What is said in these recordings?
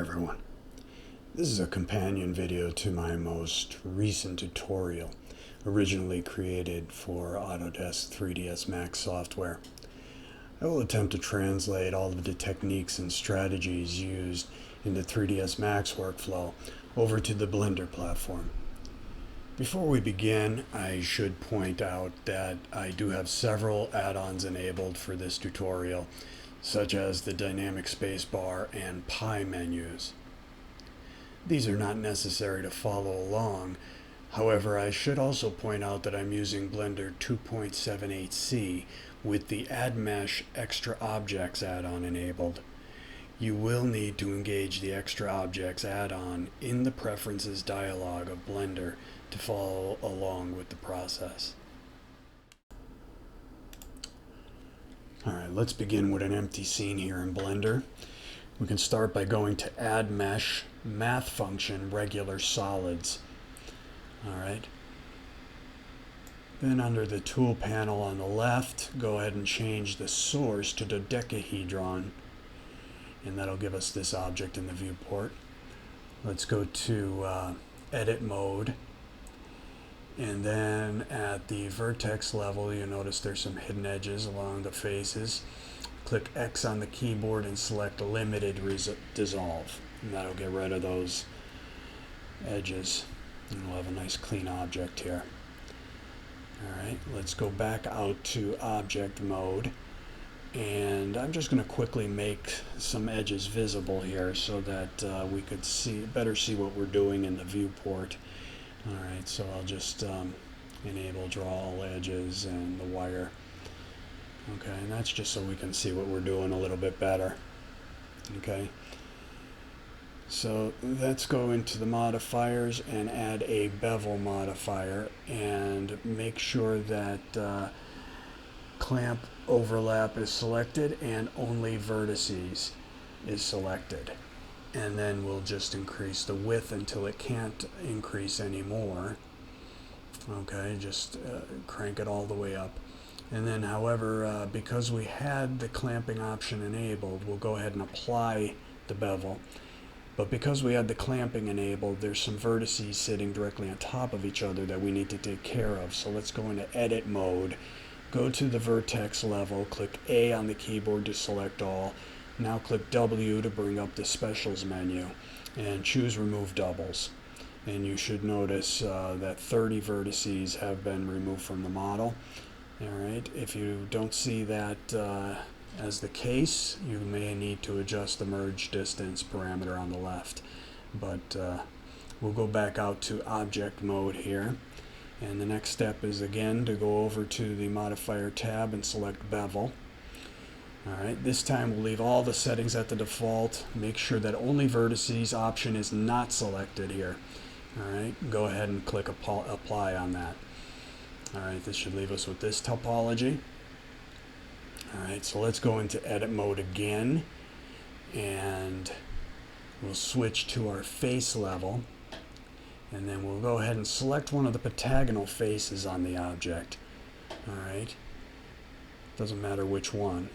everyone. This is a companion video to my most recent tutorial, originally created for Autodesk 3ds Max software. I will attempt to translate all of the techniques and strategies used in the 3ds Max workflow over to the Blender platform. Before we begin, I should point out that I do have several add-ons enabled for this tutorial, such as the dynamic spacebar and pie menus. These are not necessary to follow along. However, I should also point out that I'm using Blender 2.78c with the Add Mesh Extra Objects add-on enabled. You will need to engage the Extra Objects add-on in the Preferences dialog of Blender to follow along with the process. Alright, let's begin with an empty scene here in Blender. We can start by going to Add Mesh, Math Function, Regular Solids. Alright. Then under the Tool panel on the left, go ahead and change the source to dodecahedron, and that'll give us this object in the viewport. Let's go to Edit Mode. And then at the vertex level, you'll notice there's some hidden edges along the faces. Click X on the keyboard and select Limited Dissolve. And that'll get rid of those edges. And we'll have a nice clean object here. Alright, let's go back out to Object Mode. And I'm just going to quickly make some edges visible here so that we could better see what we're doing in the viewport. Alright, so I'll just enable draw all edges and the wire. Okay, and that's just so we can see what we're doing a little bit better. Okay, so let's go into the modifiers and add a bevel modifier and make sure that clamp overlap is selected and only vertices is selected. And then we'll just increase the width until it can't increase anymore. Okay, just crank it all the way up. And then, however, because we had the clamping option enabled, we'll go ahead and apply the bevel. But because we had the clamping enabled, there's some vertices sitting directly on top of each other that we need to take care of. So let's go into Edit Mode, go to the vertex level, click A on the keyboard to select all. Now click W to bring up the Specials menu and choose Remove Doubles. And you should notice that 30 vertices have been removed from the model. Alright, if you don't see that as the case, you may need to adjust the merge distance parameter on the left. But we'll go back out to Object Mode here. And the next step is again to go over to the Modifier tab and select Bevel. Alright, this time we'll leave all the settings at the default. Make sure that only vertices option is not selected here. Alright, go ahead and click Apply on that. Alright, this should leave us with this topology. Alright, so let's go into Edit Mode again. And we'll switch to our face level. And then we'll go ahead and select one of the pentagonal faces on the object. Alright, doesn't matter which one.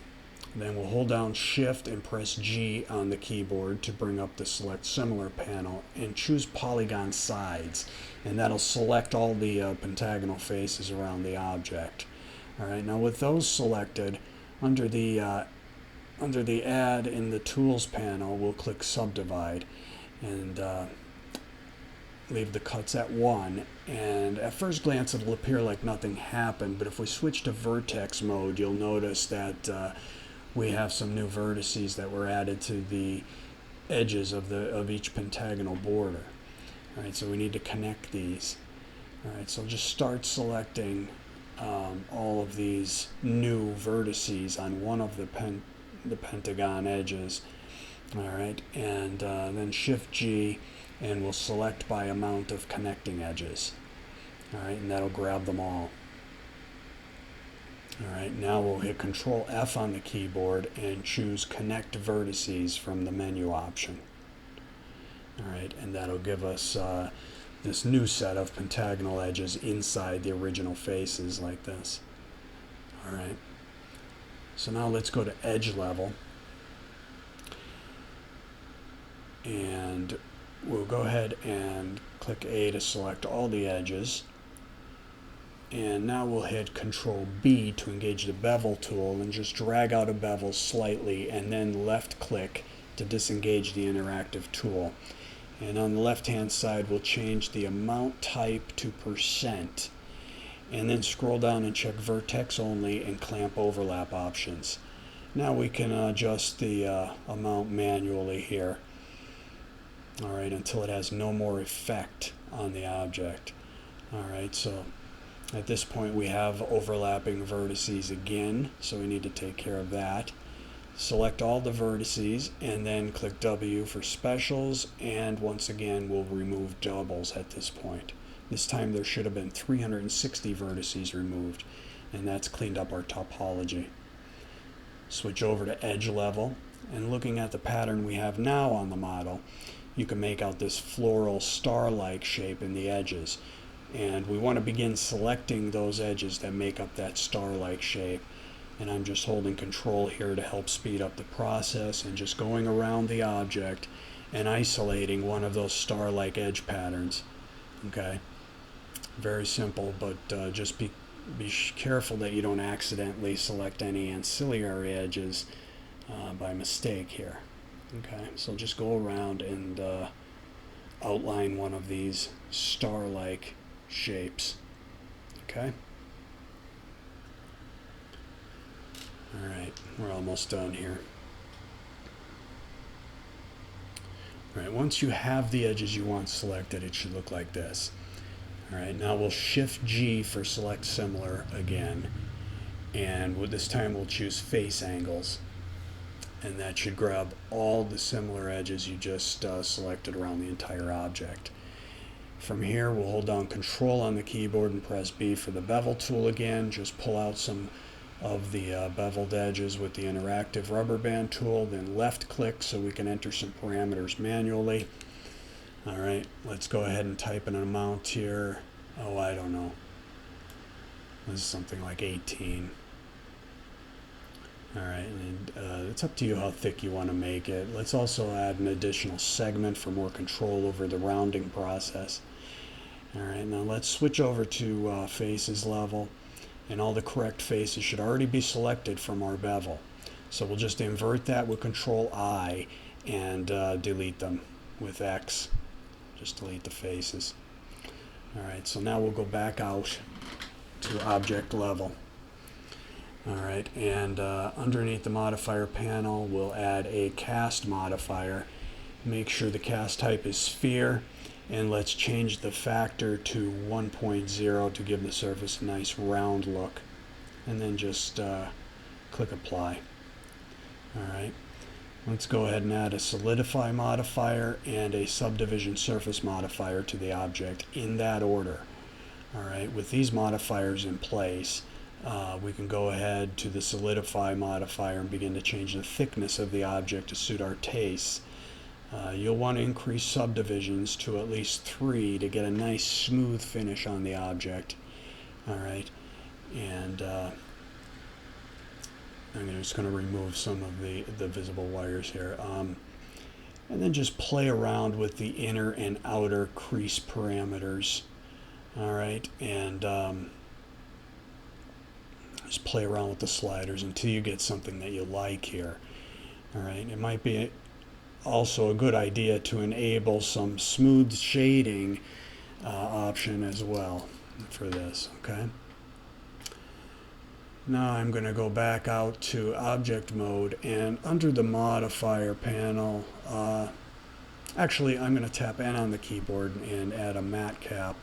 Then we'll hold down Shift and press G on the keyboard to bring up the Select Similar panel and choose Polygon Sides, and that'll select all the pentagonal faces around the object. Alright, now with those selected, under the Add in the Tools panel, we'll click Subdivide and leave the cuts at 1, and at first glance it'll appear like nothing happened, but if we switch to Vertex Mode, you'll notice that we have some new vertices that were added to the edges of each pentagonal border. Alright, so we need to connect these. Alright, so just start selecting all of these new vertices on one of the pentagon edges. Alright, and then Shift G and we'll select by amount of connecting edges. Alright, and that'll grab them all. Alright, now we'll hit Control F on the keyboard and choose Connect Vertices from the menu option. Alright, and that'll give us this new set of pentagonal edges inside the original faces like this. Alright, so now let's go to Edge Level. and we'll go ahead and click A to select all the edges. And now we'll hit Control B to engage the bevel tool and just drag out a bevel slightly, and then left click to disengage the interactive tool. And on the left hand side we'll change the amount type to %, and then scroll down and check vertex only and clamp overlap options. Now we can adjust the amount manually here, alright, until it has no more effect on the object. Alright, so at this point we have overlapping vertices again, so we need to take care of that. Select all the vertices and then click W for specials, and once again we'll remove doubles at this point. This time there should have been 360 vertices removed, and that's cleaned up our topology. Switch over to edge level, and looking at the pattern we have now on the model, you can make out this floral star-like shape in the edges. And we want to begin selecting those edges that make up that star-like shape. And I'm just holding Control here to help speed up the process, and just going around the object and isolating one of those star-like edge patterns. Okay, very simple, but just be careful that you don't accidentally select any ancillary edges by mistake here. Okay, so just go around and outline one of these star-like shapes. Okay. Alright, we're almost done here. Alright, once you have the edges you want selected, it should look like this. Alright, now we'll Shift G for select similar again, and this time we'll choose face angles, and that should grab all the similar edges you just selected around the entire object. From here we'll hold down Control on the keyboard and press B for the bevel tool again. Just pull out some of the beveled edges with the interactive rubber band tool, then left click so we can enter some parameters manually. Alright, let's go ahead and type in an amount here. Oh, I don't know. This is something like 18. Alright, and it's up to you how thick you want to make it. Let's also add an additional segment for more control over the rounding process. Alright, now let's switch over to faces level, and all the correct faces should already be selected from our bevel. So we'll just invert that with Control I and delete them with X. Just delete the faces. Alright, so now we'll go back out to object level. Alright, and underneath the modifier panel we'll add a cast modifier. Make sure the cast type is sphere, and let's change the factor to 1.0 to give the surface a nice round look, and then just click apply. Alright, let's go ahead and add a Solidify modifier and a Subdivision surface modifier to the object in that order. Alright, with these modifiers in place, we can go ahead to the Solidify modifier and begin to change the thickness of the object to suit our tastes. You'll want to increase subdivisions to at least 3 to get a nice smooth finish on the object. Alright, and I'm just going to remove some of the visible wires here. And then just play around with the inner and outer crease parameters. Alright, and just play around with the sliders until you get something that you like here. Alright, it might be also a good idea to enable some smooth shading option as well for this. Okay. Now I'm going to go back out to object mode, and under the modifier panel, actually I'm going to tap N on the keyboard and add a matte cap.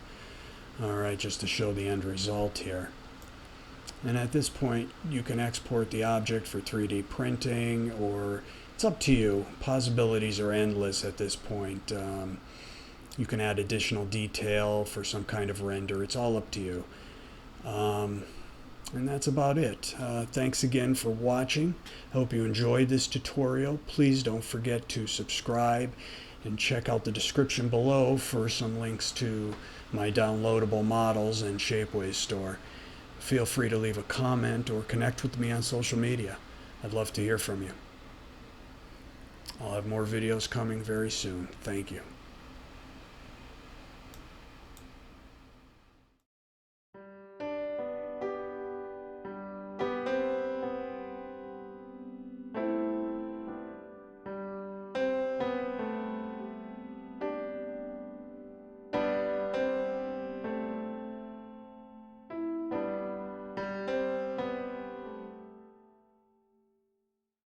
Alright, just to show the end result here. And at this point you can export the object for 3D printing, or it's up to you. Possibilities are endless at this point. You can add additional detail for some kind of render. It's all up to you. And that's about it. Thanks again for watching. Hope you enjoyed this tutorial. Please don't forget to subscribe and check out the description below for some links to my downloadable models and Shapeways store. Feel free to leave a comment or connect with me on social media. I'd love to hear from you. I'll have more videos coming very soon. Thank you.